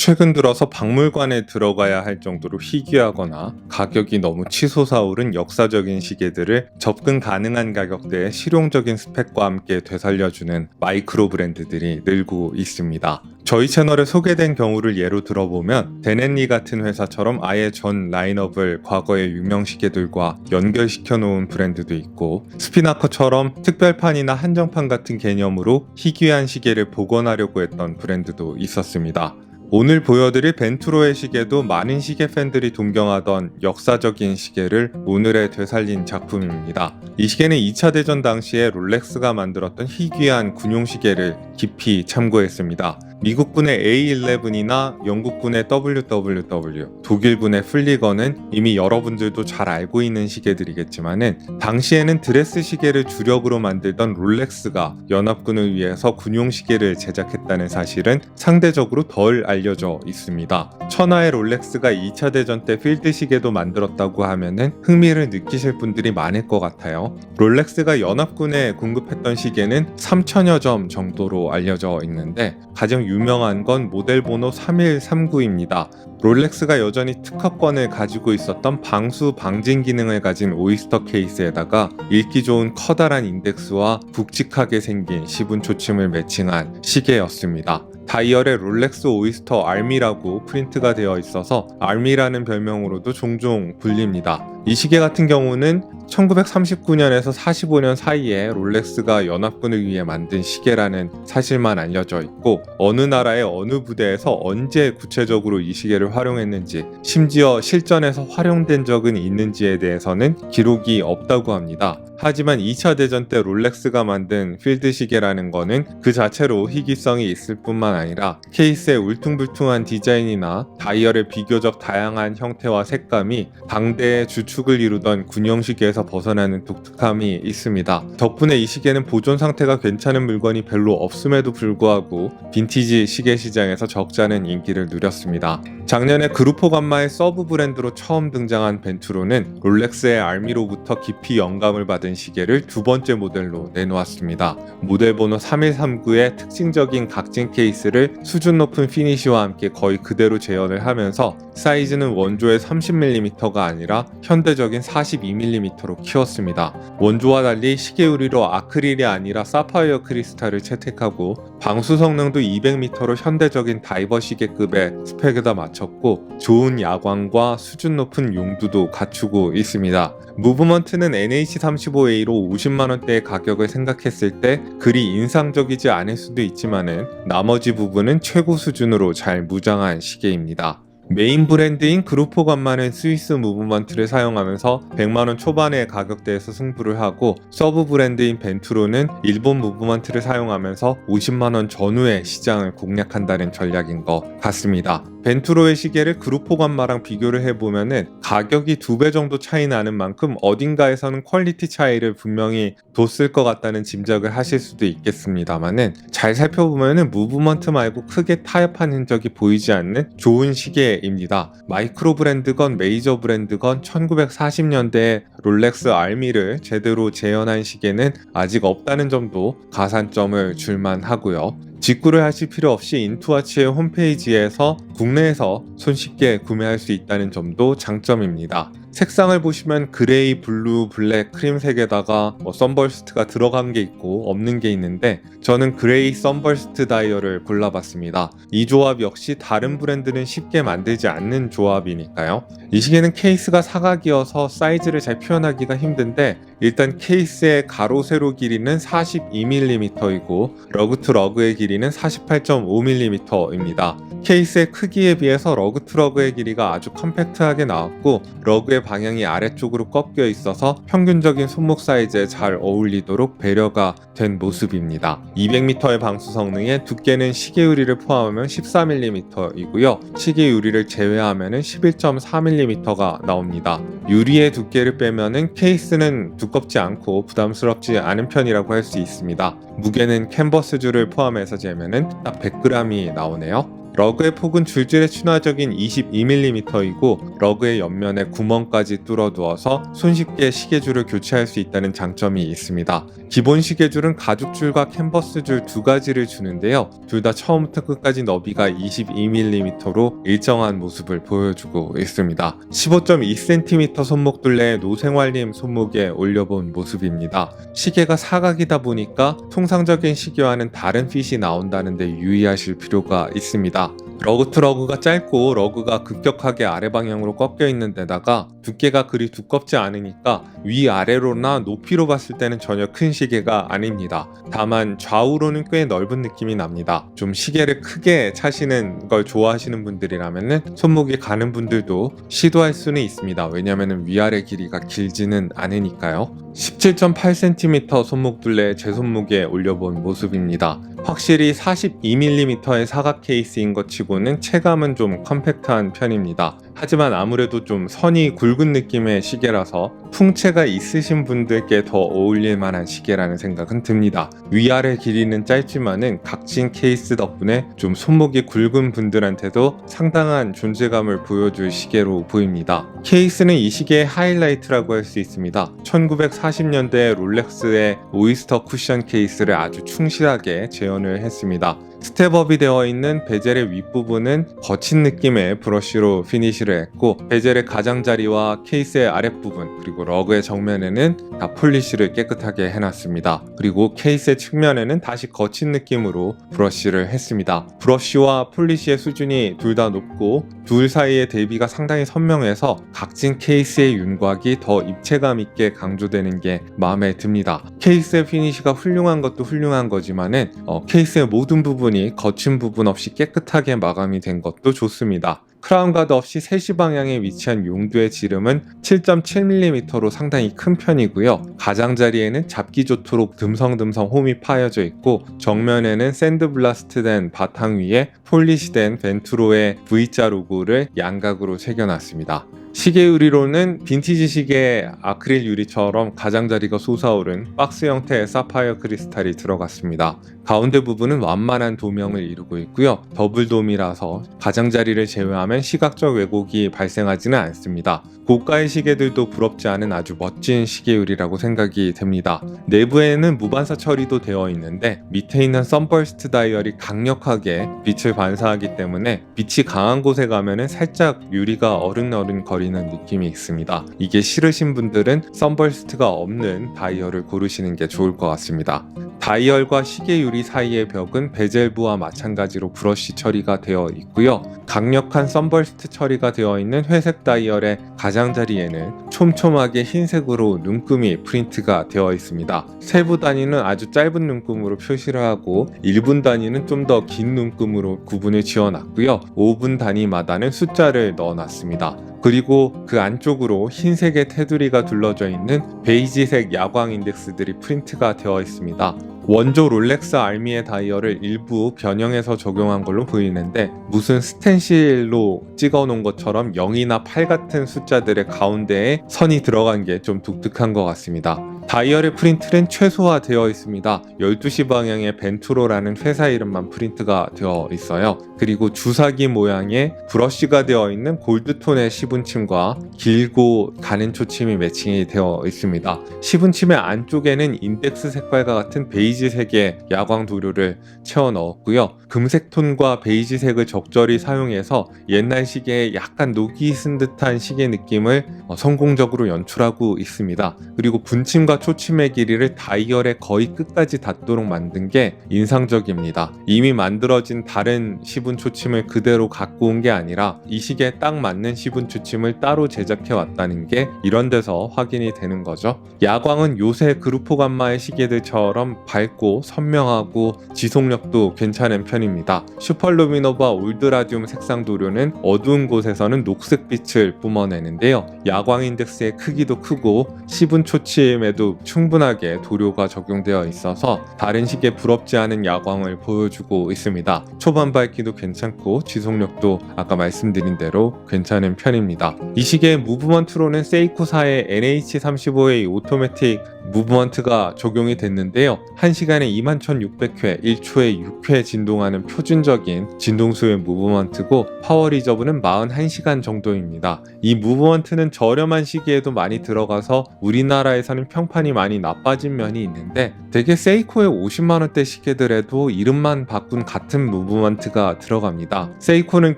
최근 들어서 박물관에 들어가야 할 정도로 희귀하거나 가격이 너무 치솟아 오른 역사적인 시계들을 접근 가능한 가격대의 실용적인 스펙과 함께 되살려주는 마이크로 브랜드들이 늘고 있습니다. 저희 채널에 소개된 경우를 예로 들어보면 데넨리 같은 회사처럼 아예 전 라인업을 과거의 유명 시계들과 연결시켜 놓은 브랜드도 있고, 스피나커처럼 특별판이나 한정판 같은 개념으로 희귀한 시계를 복원하려고 했던 브랜드도 있었습니다. 오늘 보여드릴 벤투로의 시계도 많은 시계 팬들이 동경하던 역사적인 시계를 오늘에 되살린 작품입니다. 이 시계는 2차 대전 당시에 롤렉스가 만들었던 희귀한 군용 시계를 깊이 참고했습니다. 미국군의 A11이나 영국군의 WWW, 독일군의 플리거는 이미 여러분들도 잘 알고 있는 시계들이겠지만은, 당시에는 드레스 시계를 주력으로 만들던 롤렉스가 연합군을 위해서 군용 시계를 제작했다는 사실은 상대적으로 덜 알려져 있습니다. 천하의 롤렉스가 2차 대전 때 필드 시계도 만들었다고 하면은 흥미를 느끼실 분들이 많을 것 같아요. 롤렉스가 연합군에 공급했던 시계는 3,000여 점 정도로 알려져 있는데, 가장 유명한 건 모델 번호 3139입니다. 롤렉스가 여전히 특허권을 가지고 있었던 방수 방진 기능을 가진 오이스터 케이스에다가 읽기 좋은 커다란 인덱스와 굵직하게 생긴 시분 초침을 매칭한 시계였습니다. 다이얼에 롤렉스 오이스터 아미라고 프린트가 되어 있어서 아미라는 별명으로도 종종 불립니다. 이 시계 같은 경우는 1939년에서 45년 사이에 롤렉스가 연합군을 위해 만든 시계라는 사실만 알려져 있고, 어느 나라의 어느 부대에서 언제 구체적으로 이 시계를 활용했는지, 심지어 실전에서 활용된 적은 있는지에 대해서는 기록이 없다고 합니다. 하지만 2차 대전 때 롤렉스가 만든 필드 시계라는 거는 그 자체로 희귀성이 있을 뿐만 아니라 케이스의 울퉁불퉁한 디자인이나 다이얼의 비교적 다양한 형태와 색감이 당대의 주축을 이루던 군용 시계에서 벗어나는 독특함이 있습니다. 덕분에 이 시계는 보존 상태가 괜찮은 물건이 별로 없음에도 불구하고 빈티지 시계 시장에서 적잖은 인기를 누렸습니다. 작년에 그루포 감마의 서브 브랜드로 처음 등장한 벤투로는 롤렉스의 알미로부터 깊이 영감을 받은 시계를 두 번째 모델로 내놓았습니다. 모델 번호 3139의 특징적인 각진 케이스를 수준 높은 피니시와 함께 거의 그대로 재현을 하면서 사이즈는 원조의 30mm가 아니라 현대적인 42mm로 키웠습니다. 원조와 달리 시계 유리로 아크릴이 아니라 사파이어 크리스탈을 채택하고, 방수 성능도 200m로 현대적인 다이버 시계급의 스펙에다 맞췄고, 좋은 야광과 수준 높은 용두도 갖추고 있습니다. 무브먼트는 NH35A로 50만원대의 가격을 생각했을 때 그리 인상적이지 않을 수도 있지만은, 나머지 부분은 최고 수준으로 잘 무장한 시계입니다. 메인 브랜드인 그루포 감마는 스위스 무브먼트를 사용하면서 100만원 초반의 가격대에서 승부를 하고, 서브 브랜드인 벤투로는 일본 무브먼트를 사용하면서 50만원 전후의 시장을 공략한다는 전략인 것 같습니다. 벤투로의 시계를 그루포 감마랑 비교를 해보면은 가격이 2배 정도 차이 나는 만큼 어딘가에서는 퀄리티 차이를 분명히 뒀을 것 같다는 짐작을 하실 수도 있겠습니다만은, 잘 살펴보면은 무브먼트 말고 크게 타협한 흔적이 보이지 않는 좋은 시계입니다. 마이크로 브랜드건 메이저 브랜드건 1940년대에 롤렉스 알미를 제대로 재현한 시계는 아직 없다는 점도 가산점을 줄만 하고요. 직구를 하실 필요 없이 인투와치의 홈페이지에서 국내에서 손쉽게 구매할 수 있다는 점도 장점입니다. 색상을 보시면 그레이, 블루, 블랙, 크림 색에다가 선버스트가 들어간 게 있고 없는 게 있는데, 저는 그레이 선버스트 다이얼을 골라봤습니다. 이 조합 역시 다른 브랜드는 쉽게 만들지 않는 조합이니까요. 이 시계는 케이스가 사각이어서 사이즈를 잘 표현하기가 힘든데, 일단 케이스의 가로 세로 길이는 42mm이고 러그 투 러그의 길이는 48.5mm입니다. 케이스의 크기에 비해서 러그 투 러그의 길이가 아주 컴팩트하게 나왔고, 러그의 방향이 아래쪽으로 꺾여 있어서 평균적인 손목 사이즈에 잘 어울리도록 배려가 된 모습입니다. 200m의 방수 성능에 두께는 시계 유리를 포함하면 14mm이고요. 시계 유리를 제외하면 11.4mm가 나옵니다. 유리의 두께를 빼면은 케이스는 두껍지 않고 부담스럽지 않은 편이라고 할 수 있습니다. 무게는 캔버스줄을 포함해서 재면은 딱 100g이 나오네요. 러그의 폭은 줄줄에 친화적인 22mm이고 러그의 옆면에 구멍까지 뚫어두어서 손쉽게 시계줄을 교체할 수 있다는 장점이 있습니다. 기본 시계줄은 가죽줄과 캔버스줄 두 가지를 주는데요. 둘 다 처음부터 끝까지 너비가 22mm로 일정한 모습을 보여주고 있습니다. 15.2cm 손목둘레의 노생활님 손목에 올려본 모습입니다. 시계가 사각이다 보니까 통상적인 시계와는 다른 핏이 나온다는 데 유의하실 필요가 있습니다. 러그 투 러그가 짧고 러그가 급격하게 아래 방향으로 꺾여 있는 데다가 두께가 그리 두껍지 않으니까 위아래로나 높이로 봤을 때는 전혀 큰 시계가 아닙니다. 다만 좌우로는 꽤 넓은 느낌이 납니다. 좀 시계를 크게 차시는 걸 좋아하시는 분들이라면 손목이 가는 분들도 시도할 수는 있습니다. 왜냐하면 위아래 길이가 길지는 않으니까요. 17.8cm 손목둘레 제 손목에 올려본 모습입니다. 확실히 42mm의 사각 케이스인 것 치고는 체감은 좀 컴팩트한 편입니다. 하지만 아무래도 좀 선이 굵은 느낌의 시계라서 풍채가 있으신 분들께 더 어울릴 만한 시계라는 생각은 듭니다. 위아래 길이는 짧지만은 각진 케이스 덕분에 좀 손목이 굵은 분들한테도 상당한 존재감을 보여줄 시계로 보입니다. 케이스는 이 시계의 하이라이트라고 할 수 있습니다. 1940년대 롤렉스의 오이스터 쿠션 케이스를 아주 충실하게 재현을 했습니다. 스텝업이 되어 있는 베젤의 윗부분은 거친 느낌의 브러쉬로 피니시를 했고 베젤의 가장자리와 케이스의 아랫부분 그리고 러그의 정면에는 다 폴리시를 깨끗하게 해놨습니다. 그리고 케이스의 측면에는 다시 거친 느낌으로 브러쉬를 했습니다. 브러쉬와 폴리시의 수준이 둘 다 높고 둘 사이의 대비가 상당히 선명해서 각진 케이스의 윤곽이 더 입체감 있게 강조되는 게 마음에 듭니다. 케이스의 피니시가 훌륭한 것도 훌륭한 거지만은 케이스의 모든 부분이 거친 부분 없이 깨끗하게 마감이 된 것도 좋습니다. 크라운 가드 없이 3시 방향에 위치한 용두의 지름은 7.7mm로 상당히 큰 편이고요. 가장자리에는 잡기 좋도록 듬성듬성 홈이 파여져 있고 정면에는 샌드블라스트된 바탕 위에 폴리시된 벤투로의 V자 로고를 양각으로 새겨놨습니다. 시계 유리로는 빈티지 시계의 아크릴 유리처럼 가장자리가 솟아오른 박스 형태의 사파이어 크리스탈이 들어갔습니다. 가운데 부분은 완만한 도명을 이루고 있고요. 더블돔이라서 가장자리를 제외하면 시각적 왜곡이 발생하지는 않습니다. 고가의 시계들도 부럽지 않은 아주 멋진 시계율이라고 생각이 됩니다. 내부에는 무반사 처리도 되어 있는데 밑에 있는 선버스트 다이얼이 강력하게 빛을 반사하기 때문에 빛이 강한 곳에 가면은 살짝 유리가 어른어른거리는 느낌이 있습니다. 이게 싫으신 분들은 선버스트가 없는 다이얼을 고르시는 게 좋을 것 같습니다. 다이얼과 시계 유리 사이의 벽은 베젤부와 마찬가지로 브러쉬 처리가 되어 있고요. 강력한 선버스트 처리가 되어 있는 회색 다이얼의 가장자리에는 촘촘하게 흰색으로 눈금이 프린트가 되어 있습니다. 세부 단위는 아주 짧은 눈금으로 표시를 하고 1분 단위는 좀 더 긴 눈금으로 구분을 지어놨고요. 5분 단위마다는 숫자를 넣어놨습니다. 그리고 그 안쪽으로 흰색의 테두리가 둘러져 있는 베이지색 야광 인덱스들이 프린트가 되어 있습니다. 원조 롤렉스 알미의 다이얼을 일부 변형해서 적용한 걸로 보이는데 무슨 스텐실로 찍어 놓은 것처럼 0이나 8 같은 숫자들의 가운데에 선이 들어간 게 좀 독특한 것 같습니다. 다이얼의 프린트는 최소화되어 있습니다. 12시 방향의 벤투로라는 회사 이름만 프린트가 되어 있어요. 그리고 주사기 모양의 브러쉬가 되어 있는 골드톤의 시분침과 길고 가는 초침이 매칭이 되어 있습니다. 시분침의 안쪽에는 인덱스 색깔과 같은 베이지색의 야광 도료를 채워 넣었고요. 금색 톤과 베이지색을 적절히 사용해서 옛날 시계에 약간 녹이 쓴 듯한 시계 느낌을 성공적으로 연출하고 있습니다. 그리고 분침과 초침의 길이를 다이얼의 거의 끝까지 닿도록 만든 게 인상적입니다. 이미 만들어진 다른 시분 초침을 그대로 갖고 온 게 아니라 이 시계에 딱 맞는 시분 초침을 따로 제작해 왔다는 게 이런 데서 확인이 되는 거죠. 야광은 요새 그루포 감마의 시계들처럼 밝고 선명하고 지속력도 괜찮은 편입니다. 슈퍼루미노바 올드라듐 색상 도료는 어두운 곳에서는 녹색빛을 뿜어내는데요. 야광 인덱스의 크기도 크고 시분 초침에도 시계도 충분하게 도료가 적용되어 있어서 다른 시계 부럽지 않은 야광을 보여주고 있습니다. 초반 밝기도 괜찮고 지속력도 아까 말씀드린 대로 괜찮은 편입니다. 이 시계의 무브먼트로는 세이코사의 NH35A 오토매틱 무브먼트가 적용이 됐는데요. 1시간에 21,600회, 1초에 6회 진동하는 표준적인 진동수의 무브먼트고 파워 리저브는 41시간 정도입니다. 이 무브먼트는 저렴한 시기에도 많이 들어가서 우리나라에서는 평판이 많이 나빠진 면이 있는데 되게 세이코의 50만원대 시계들에도 이름만 바꾼 같은 무브먼트가 들어갑니다. 세이코는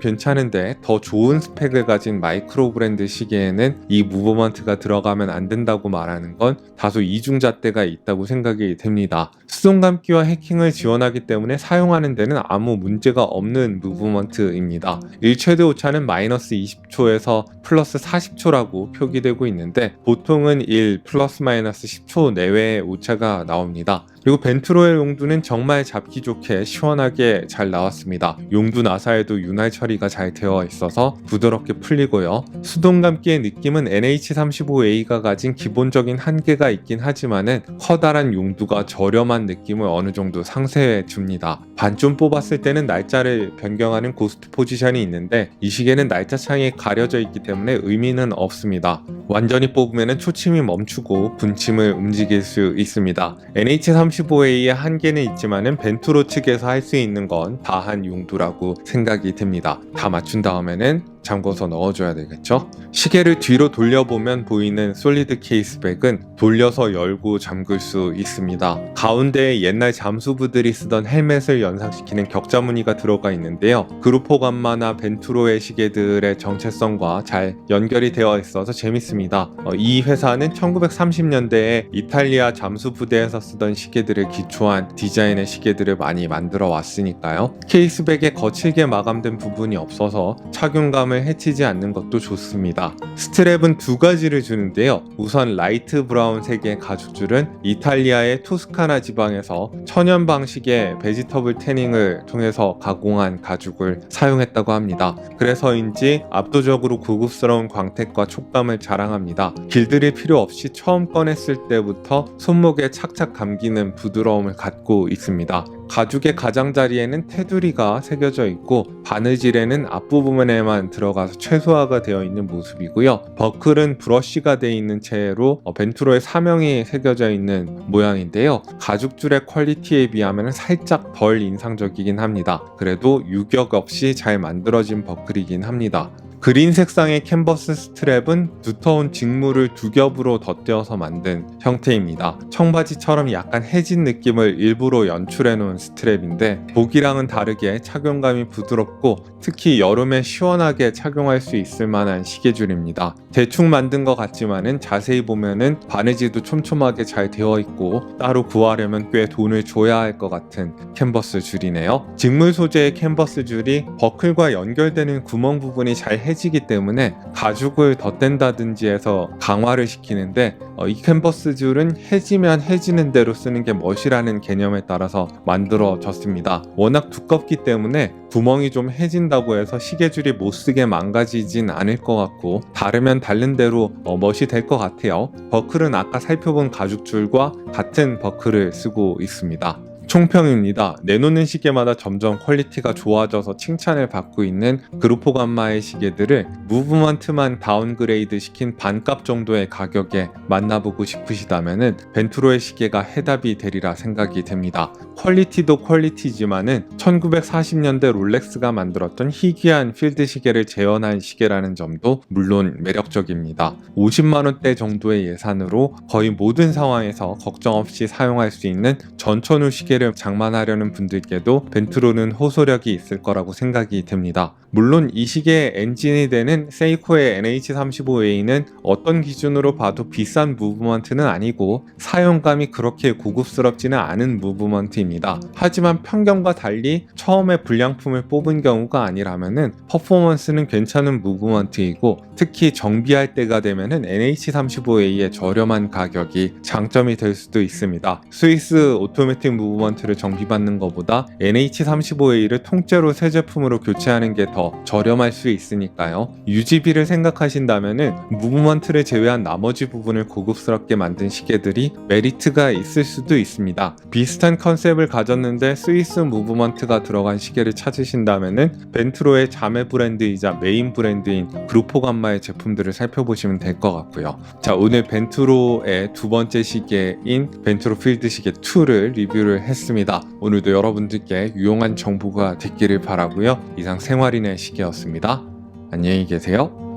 괜찮은데 더 좋은 스펙을 가진 마이크로 브랜드 시계에는 이 무브먼트가 들어가면 안 된다고 말하는 건 다소 이중잣대가 있다고 생각이 됩니다. 수동 감기와 해킹을 지원하기 때문에 사용하는 데는 아무 문제가 없는 무브먼트입니다. 일최대 오차는 마이너스 20초에서 플러스 40초라고 표기되고 있는데 보통은 1 플러스 마이너스 10초 내외의 오차가 나옵니다. 그리고 벤트로의 용두는 정말 잡기 좋게 시원하게 잘 나왔습니다. 용두 나사에도 윤활 처리가 잘 되어 있어서 부드럽게 풀리고요. 수동 감기의 느낌은 NH35A가 가진 기본적인 한계가 있긴 하지만은 커다란 용두가 저렴한 느낌을 어느 정도 상쇄해 줍니다. 반쯤 뽑았을 때는 날짜를 변경하는 고스트 포지션이 있는데 이 시계는 날짜 창이 가려져 있기 때문에 의미는 없습니다. 완전히 뽑으면 초침이 멈추고 분침을 움직일 수 있습니다. NH35A의 한계는 있지만은 벤투로 측에서 할 수 있는 건 다한 용도라고 생각이 됩니다. 다 맞춘 다음에는 잠궈서 넣어줘야 되겠죠? 시계를 뒤로 돌려보면 보이는 솔리드 케이스백은 돌려서 열고 잠글 수 있습니다. 가운데에 옛날 잠수부들이 쓰던 헬멧을 연상시키는 격자 무늬가 들어가 있는데요. 그루포 감마나 벤투로의 시계들의 정체성과 잘 연결이 되어 있어서 재밌습니다. 이 회사는 1930년대에 이탈리아 잠수부대에서 쓰던 시계들을 기초한 디자인의 시계들을 많이 만들어 왔으니까요. 케이스백에 거칠게 마감된 부분이 없어서 착용감을 해치지 않는 것도 좋습니다. 스트랩은 두 가지를 주는데요. 우선 라이트 브라운 색의 가죽줄은 이탈리아의 토스카나 지방에서 천연 방식의 베지터블 태닝을 통해서 가공한 가죽을 사용했다고 합니다. 그래서인지 압도적으로 고급스러운 광택과 촉감을 자랑합니다. 길들일 필요 없이 처음 꺼냈을 때부터 손목에 착착 감기는 부드러움을 갖고 있습니다. 가죽의 가장자리에는 테두리가 새겨져 있고 바느질에는 앞부분에만 들어가서 최소화가 되어 있는 모습이고요. 버클은 브러쉬가 되어 있는 채로 벤투로의 사명이 새겨져 있는 모양인데요. 가죽줄의 퀄리티에 비하면 살짝 덜 인상적이긴 합니다. 그래도 유격 없이 잘 만들어진 버클이긴 합니다. 그린 색상의 캔버스 스트랩은 두터운 직물을 두 겹으로 덧대어서 만든 형태입니다. 청바지처럼 약간 해진 느낌을 일부러 연출해 놓은 스트랩인데 보기랑은 다르게 착용감이 부드럽고 특히 여름에 시원하게 착용할 수 있을 만한 시계줄입니다. 대충 만든 것 같지만은 자세히 보면은 바느질도 촘촘하게 잘 되어 있고 따로 구하려면 꽤 돈을 줘야 할 것 같은 캔버스 줄이네요. 직물 소재의 캔버스 줄이 버클과 연결되는 구멍 부분이 잘 해지기 때문에 가죽을 덧댄다든지 해서 강화를 시키는데 이 캔버스 줄은 해지면 해지는 대로 쓰는 게 멋이라는 개념에 따라서 만들어졌습니다. 워낙 두껍기 때문에 구멍이 좀 해진다고 해서 시계줄이 못쓰게 망가지진 않을 것 같고 다르면 다른 대로 멋이 될 것 같아요. 버클은 아까 살펴본 가죽줄과 같은 버클을 쓰고 있습니다. 총평입니다. 내놓는 시계마다 점점 퀄리티가 좋아져서 칭찬을 받고 있는 그루포 감마의 시계들을 무브먼트만 다운그레이드 시킨 반값 정도의 가격에 만나보고 싶으시다면은 벤투로의 시계가 해답이 되리라 생각이 됩니다. 퀄리티도 퀄리티지만은 1940년대 롤렉스가 만들었던 희귀한 필드 시계를 재현한 시계라는 점도 물론 매력적입니다. 50만원대 정도의 예산으로 거의 모든 상황에서 걱정 없이 사용할 수 있는 전천후 시계를 장만하려는 분들께도 벤투로는 호소력이 있을 거라고 생각이 됩니다. 물론 이 시계의 엔진이 되는 세이코의 NH35A는 어떤 기준으로 봐도 비싼 무브먼트는 아니고 사용감이 그렇게 고급스럽지는 않은 무브먼트입니다. 하지만 편견과 달리 처음에 불량품을 뽑은 경우가 아니라면은 퍼포먼스는 괜찮은 무브먼트이고 특히 정비할 때가 되면은 NH35A의 저렴한 가격이 장점이 될 수도 있습니다. 스위스 오토매틱 무브먼트를 정비받는 것보다 NH35A를 통째로 새 제품으로 교체하는 게 더 더 저렴할 수 있으니까요. 유지비를 생각하신다면은 무브먼트를 제외한 나머지 부분을 고급스럽게 만든 시계들이 메리트가 있을 수도 있습니다. 비슷한 컨셉을 가졌는데 스위스 무브먼트가 들어간 시계를 찾으신다면은 벤트로의 자매 브랜드이자 메인 브랜드인 그루포 감마의 제품들을 살펴보시면 될 것 같고요. 자, 오늘 벤트로의 두 번째 시계인 벤트로 필드 시계 2를 리뷰를 했습니다. 오늘도 여러분들께 유용한 정보가 됐기를 바라고요. 이상 생활인의 시계였습니다. 안녕히 계세요.